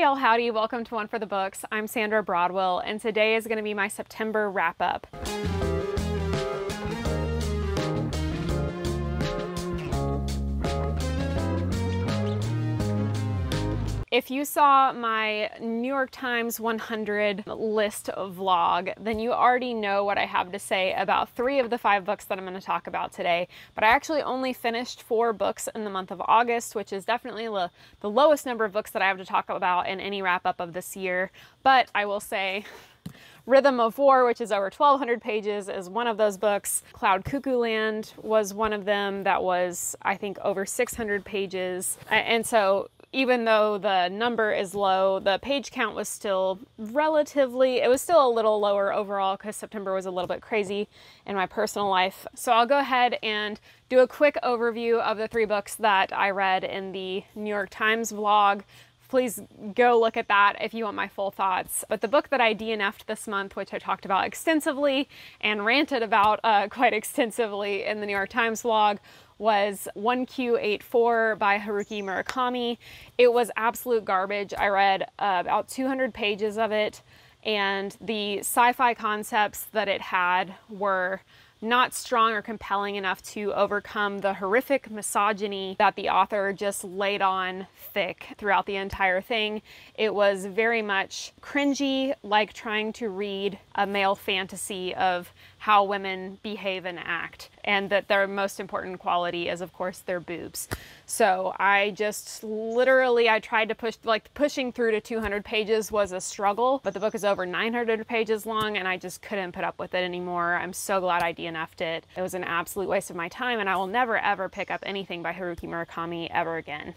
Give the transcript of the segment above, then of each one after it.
y'all, howdy, welcome to One for the Books. I'm Sandra Broadwell, and today is going to be my September wrap-up. If you saw my New York Times 100 list vlog, then you already know what I have to say about 3 of the 5 books that I'm going to talk about today. But I actually only finished 4 books in the month of August, which is definitely the lowest number of books that I have to talk about in any wrap-up of this year. But I will say Rhythm of War, which is over 1,200 pages, is one of those books. Cloud Cuckoo Land was one of them that was, I think, over 600 pages. And so even though the number is low, the page count was still it was still a little lower overall because September was a little bit crazy in my personal life. So I'll go ahead and do a quick overview of the 3 books that I read in the New York Times vlog. Please go look at that if you want my full thoughts. But the book that I DNF'd this month, which I talked about extensively and ranted about quite extensively in the New York Times vlog, was 1Q84 by Haruki Murakami. It was absolute garbage. I read about 200 pages of it, and the sci-fi concepts that it had were not strong or compelling enough to overcome the horrific misogyny that the author just laid on thick throughout the entire thing. It was very much cringy, like trying to read a male fantasy of how women behave and act, and that their most important quality is, of course, their boobs. So I just literally, I tried to pushing through to 200 pages was a struggle, but the book is over 900 pages long and I just couldn't put up with it anymore. I'm so glad I DNF'd it. It was an absolute waste of my time, and I will never ever pick up anything by Haruki Murakami ever again.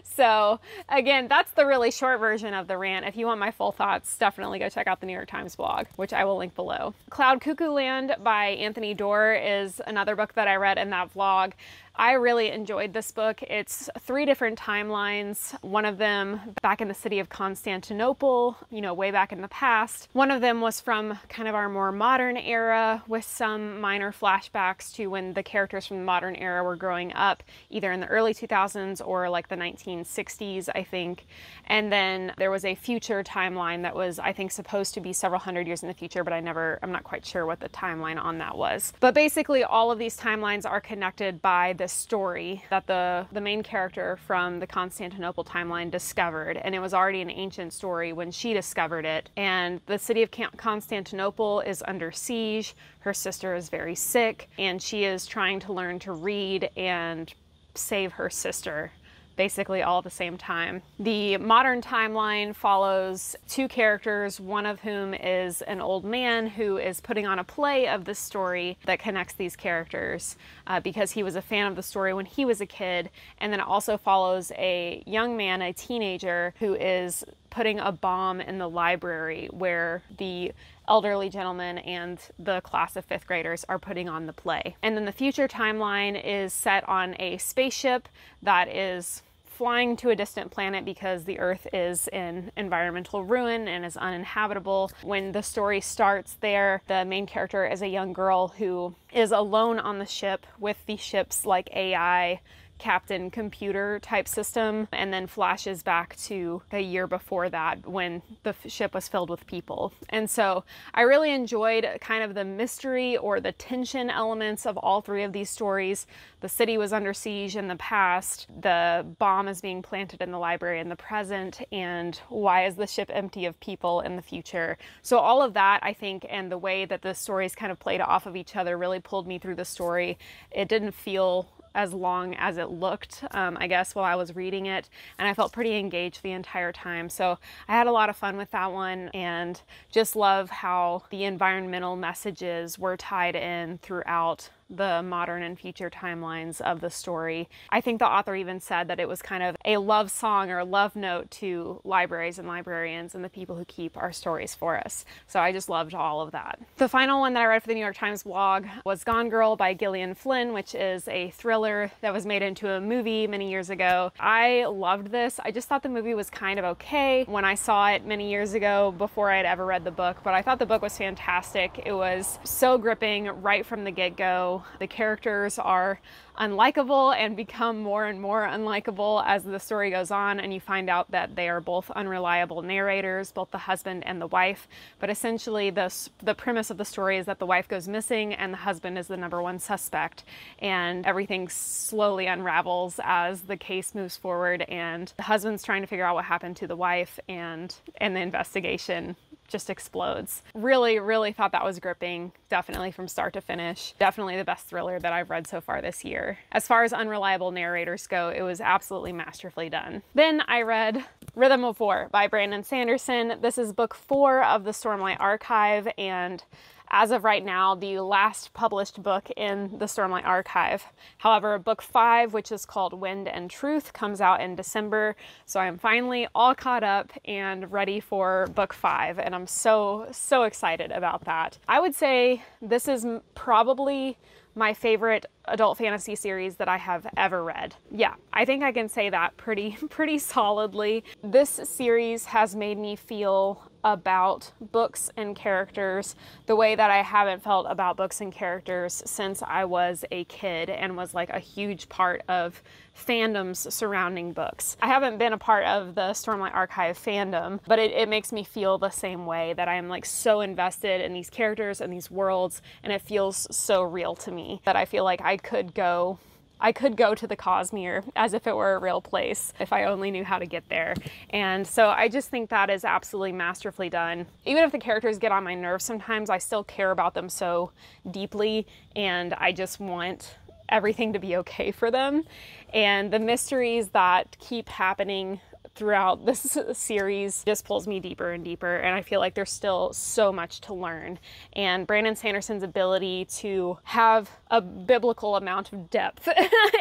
So again, that's the really short version of the rant. If you want my full thoughts, definitely go check out the New York Times blog, which I will link below. Cloud Cuckoo Land by Anthony Doerr is another book that I read in that vlog. I really enjoyed this book. It's 3 different timelines. One of them back in the city of Constantinople, you know, way back in the past. One of them was from kind of our more modern era with some minor flashbacks to when the characters from the modern era were growing up, either in the early 2000s or like the 1960s, I think. And then there was a future timeline that was, I think, supposed to be several hundred years in the future, but I'm not quite sure what the timeline on that was. But basically all of these timelines are connected by this story that the main character from the Constantinople timeline discovered, and it was already an ancient story when she discovered it. And the city of Constantinople is under siege. Her sister is very sick, and she is trying to learn to read and save her sister, basically all at the same time. The modern timeline follows 2 characters, one of whom is an old man who is putting on a play of this story that connects these characters because he was a fan of the story when he was a kid. And then it also follows a young man, a teenager, who is putting a bomb in the library where the elderly gentleman and the class of 5th graders are putting on the play. And then the future timeline is set on a spaceship that is flying to a distant planet because the Earth is in environmental ruin and is uninhabitable. When the story starts there, the main character is a young girl who is alone on the ship with the ship's like AI captain computer type system, and then flashes back to the year before that when the ship was filled with people. And so I really enjoyed kind of the mystery or the tension elements of all 3 of these stories. The city was under siege in the past, the bomb is being planted in the library in the present, and why is the ship empty of people in the future? So all of that, I think, and the way that the stories kind of played off of each other really pulled me through the story. It didn't feel as long as it looked, I guess, while I was reading it, and I felt pretty engaged the entire time. So I had a lot of fun with that one, and just love how the environmental messages were tied in throughout the modern and future timelines of the story. I think the author even said that it was kind of a love song or a love note to libraries and librarians and the people who keep our stories for us. So I just loved all of that. The final one that I read for the New York Times blog was Gone Girl by Gillian Flynn, which is a thriller that was made into a movie many years ago. I loved this. I just thought the movie was kind of okay when I saw it many years ago before I had ever read the book, but I thought the book was fantastic. It was so gripping right from the get-go. So the characters are unlikable and become more and more unlikable as the story goes on, and you find out that they are both unreliable narrators, both the husband and the wife. But essentially the premise of the story is that the wife goes missing and the husband is the #1 suspect, and everything slowly unravels as the case moves forward, and the husband's trying to figure out what happened to the wife, and the investigation just explodes. Really, really thought that was gripping, definitely from start to finish. Definitely the best thriller that I've read so far this year. As far as unreliable narrators go, it was absolutely masterfully done. Then I read Rhythm of War by Brandon Sanderson. This is book 4 of the Stormlight archive, and as of right now, the last published book in the Stormlight archive. However, book 5, which is called Wind and Truth, comes out in December. So I'm finally all caught up and ready for book 5. And I'm so excited about that. I would say this is probably my favorite adult fantasy series that I have ever read. Yeah, I think I can say that pretty solidly. This series has made me feel about books and characters the way that I haven't felt about books and characters since I was a kid and was like a huge part of fandoms surrounding books. I haven't been a part of the Stormlight Archive fandom, but it makes me feel the same way, that I'm like so invested in these characters and these worlds, and it feels so real to me that I feel like I could go to the Cosmere as if it were a real place if I only knew how to get there. And so I just think that is absolutely masterfully done. Even if the characters get on my nerves sometimes, I still care about them so deeply, and I just want everything to be okay for them. And the mysteries that keep happening throughout this series just pulls me deeper and deeper, and I feel like there's still so much to learn. And Brandon Sanderson's ability to have a biblical amount of depth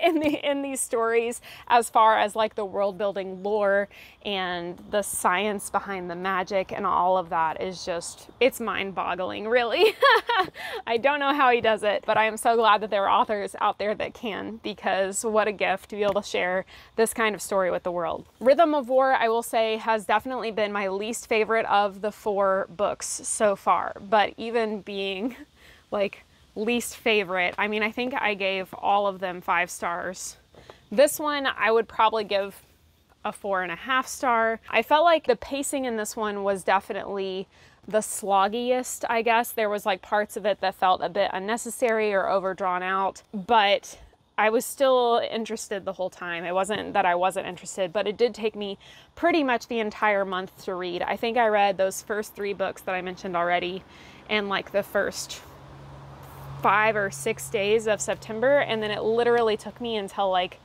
in these stories, as far as like the world building lore and the science behind the magic and all of that, is just, it's mind boggling, really. I don't know how he does it, but I am so glad that there are authors out there that can, because what a gift to be able to share this kind of story with the world. Rhythm of War, I will say, has definitely been my least favorite of the 4 books so far. But even being like least favorite, I mean, I think I gave all of them 5 stars. This one I would probably give a 4.5 star. I felt like the pacing in this one was definitely the sloggiest, I guess. There was like parts of it that felt a bit unnecessary or overdrawn out, but I was still interested the whole time. It wasn't that I wasn't interested, but it did take me pretty much the entire month to read. I think I read those first 3 books that I mentioned already in like the first 5 or 6 days of September, and then it literally took me until like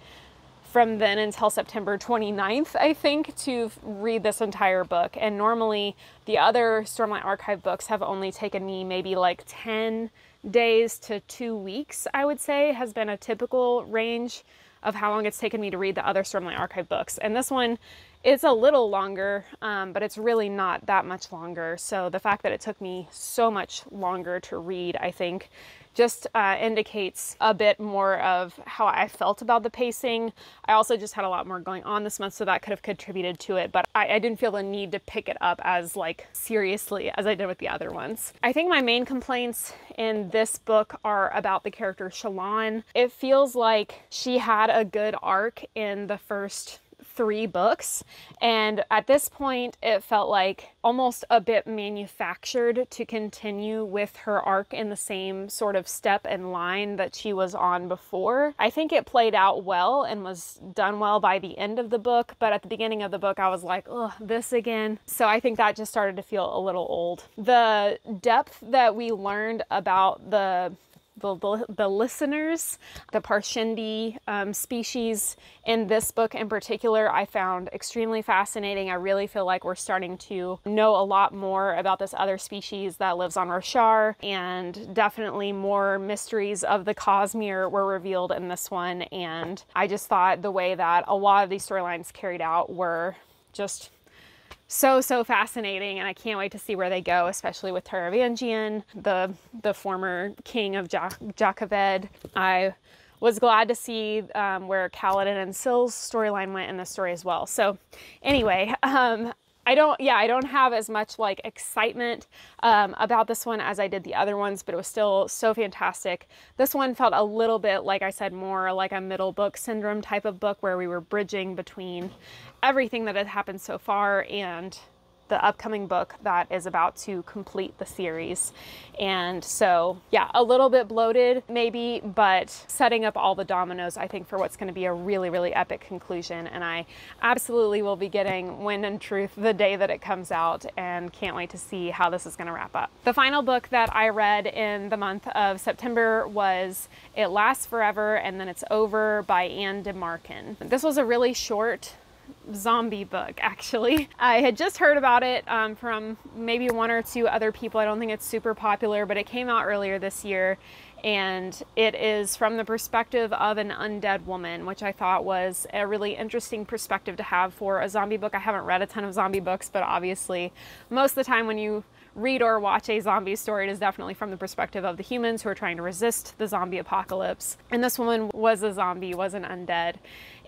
from then until September 29th, I think, to read this entire book. And normally the other Stormlight Archive books have only taken me maybe like 10 days to 2 weeks, I would say, has been a typical range of how long it's taken me to read the other Stormlight Archive books. And this one is a little longer, but it's really not that much longer. So the fact that it took me so much longer to read, I think, just indicates a bit more of how I felt about the pacing. I also just had a lot more going on this month, so that could have contributed to it, but I didn't feel the need to pick it up as like seriously as I did with the other ones. I think my main complaints in this book are about the character Shallan. It feels like she had a good arc in the first 3 books, and at this point it felt like almost a bit manufactured to continue with her arc in the same sort of step and line that she was on before. I think it played out well and was done well by the end of the book, but at the beginning of the book I was like, oh, this again. So I think that just started to feel a little old. The depth that we learned about the listeners, the Parshendi species in this book in particular, I found extremely fascinating. I really feel like we're starting to know a lot more about this other species that lives on Roshar, and definitely more mysteries of the Cosmere were revealed in this one. And I just thought the way that a lot of these storylines carried out were just so fascinating, and I can't wait to see where they go, especially with Taravangian, the former king of Jakaved. I was glad to see where Kaladin and Syl's storyline went in this story as well. So anyway, I I don't have as much like excitement about this one as I did the other ones, but it was still so fantastic. This one felt a little bit, like I said, more like a middle book syndrome type of book where we were bridging between everything that had happened so far and the upcoming book that is about to complete the series. And so yeah, a little bit bloated maybe, but setting up all the dominoes, I think, for what's going to be a really, really epic conclusion. And I absolutely will be getting Wind and Truth the day that it comes out, and can't wait to see how this is going to wrap up. The final book that I read in the month of September was It Lasts Forever and Then It's Over by Anne DeMarkin. This was a really short zombie book, actually. I had just heard about it from maybe one or two other people. I don't think it's super popular, but it came out earlier this year, and it is from the perspective of an undead woman, which I thought was a really interesting perspective to have for a zombie book. I haven't read a ton of zombie books, but obviously most of the time when you read or watch a zombie story, it is definitely from the perspective of the humans who are trying to resist the zombie apocalypse. And this woman was a zombie, was an undead.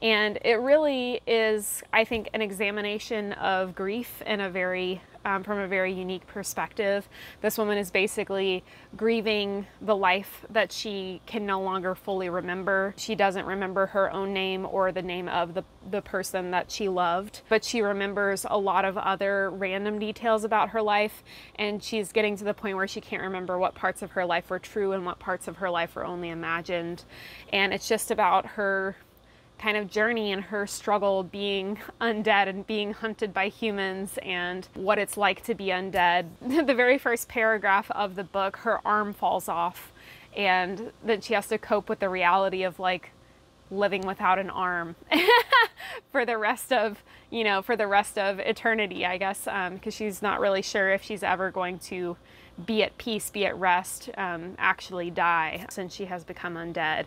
And it really is, I think, an examination of grief in a very, from a very unique perspective. This woman is basically grieving the life that she can no longer fully remember. She doesn't remember her own name or the name of the person that she loved, but she remembers a lot of other random details about her life. And she's getting to the point where she can't remember what parts of her life were true and what parts of her life were only imagined. And it's just about her kind of journey and her struggle being undead and being hunted by humans and what it's like to be undead. The very first paragraph of the book, her arm falls off, and then she has to cope with the reality of like living without an arm for the rest of, you know, for the rest of eternity, I guess, because she's not really sure if she's ever going to be at peace, be at rest, actually die, since she has become undead.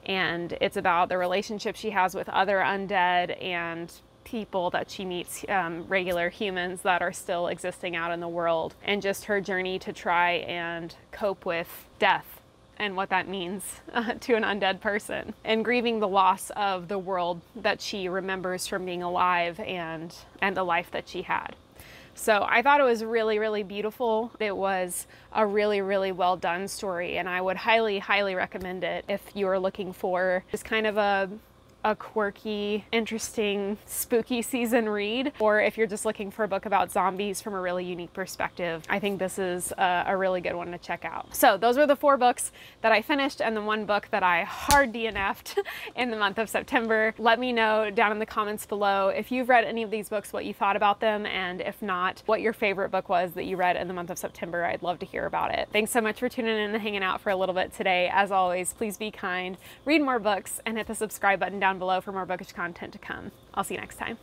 And it's about the relationship she has with other undead and people that she meets, regular humans that are still existing out in the world, and just her journey to try and cope with death and what that means to an undead person, and grieving the loss of the world that she remembers from being alive and the life that she had. So I thought it was really, really beautiful. It was a really, really well done story, and I would highly, highly recommend it if you are looking for just kind of a quirky, interesting, spooky season read, or if you're just looking for a book about zombies from a really unique perspective. I think this is a really good one to check out. So those were the 4 books that I finished and the 1 book that I hard DNF'd in the month of September. Let me know down in the comments below if you've read any of these books, what you thought about them, and if not, what your favorite book was that you read in the month of September. I'd love to hear about it. Thanks so much for tuning in and hanging out for a little bit today. As always, please be kind, read more books, and hit the subscribe button down below for more bookish content to come. I'll see you next time.